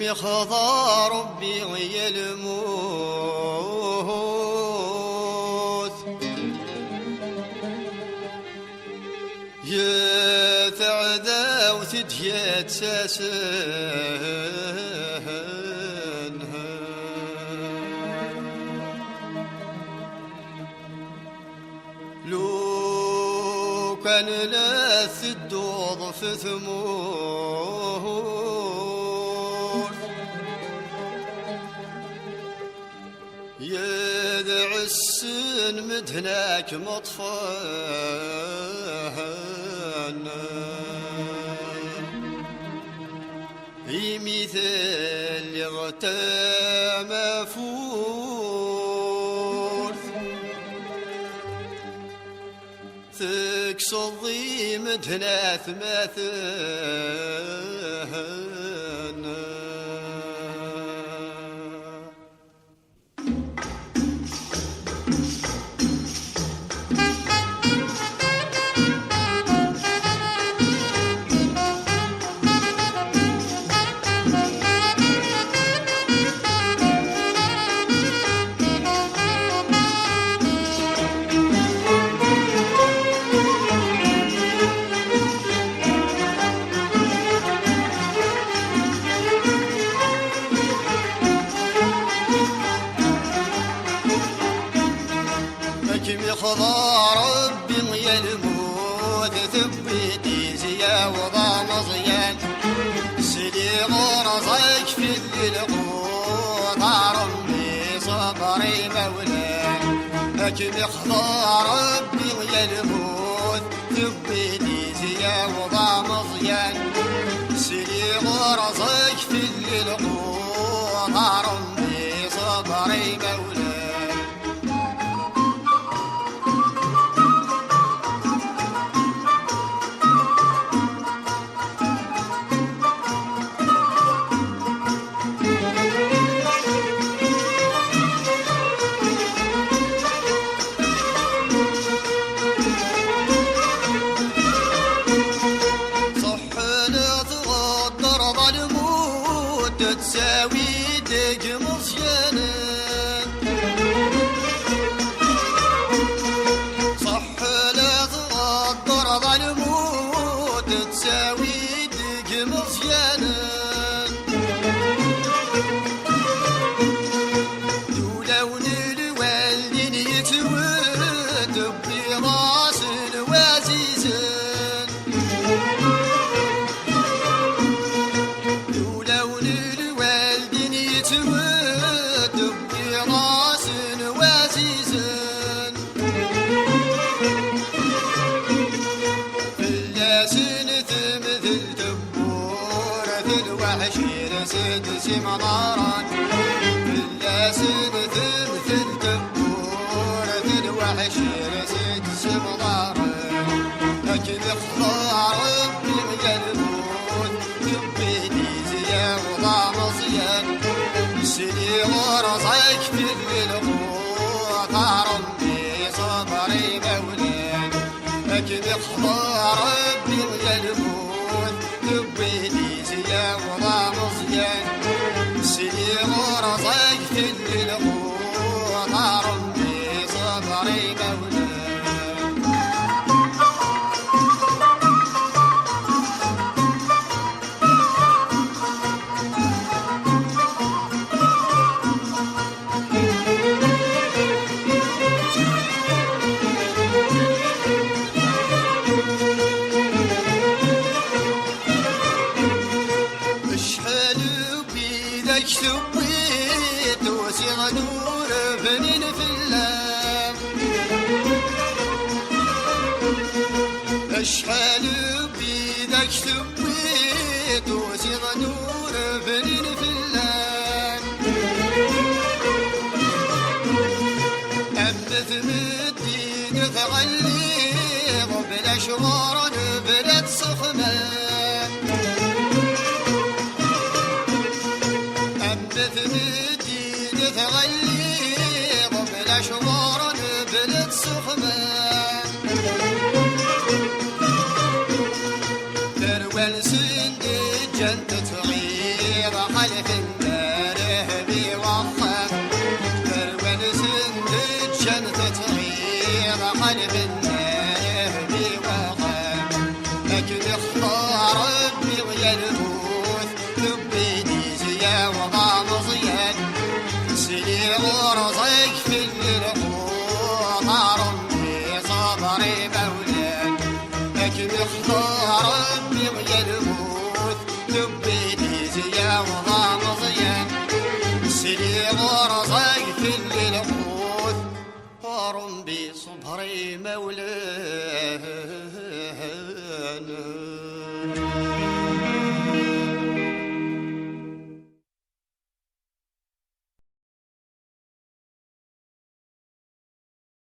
يخضى ربي يلموت يتعدى وتديت ساسن لو كان لا الدوض في ثمور يدع السن مدهناك مطفان يمثل يغتام فور تكسضي مدهنا ثماثن يخضى ربي يلموت ثبتي زيا وضع مزيان سيدي غرزك في القوط ربي صبري مولان هكم يخضى ربي يلموت ثبتي زيا وضع مزيان سيدي غرزك في القوط ربي صبري مولان تساوي دق مصيانك صح لا تغدر ظلموت تساوي دق مصيانك دولون الوالدين يتود براس الوازيزن تود براس وازيزن فلاسن تمثل تبورة الوحش رسد سمناران فلاسن تمثل تبورة الوحش رسد سمناران لكن اختار ربي يلمون تبيني زيا وضع مصيان سيدي غرزك في القوط ربي صبري مولان لكن اختار ربي يلمون تبيني زيا وضع مصيان سيدي غرزك في القوط ربي صبري مولان ثبيت وسيغ نور فنين في اللام اشحال بيدك ثبيت وسيغ نور فنين في اللام أمث مدين تغليظ بلا شوار بلا تصخمان مدين تغليظ بلا شوار بلا تصخمان تروى بالنبي وغاب لكن اختار ابني ويا البوث تبيني زيا وضع مزيان سيدي غرزك في البوث ربي صبري مولان لكن اختار ابني ويا البوث تبيني زيا وضع مزيان سيدي غرزك في البوث ربي صبري مولان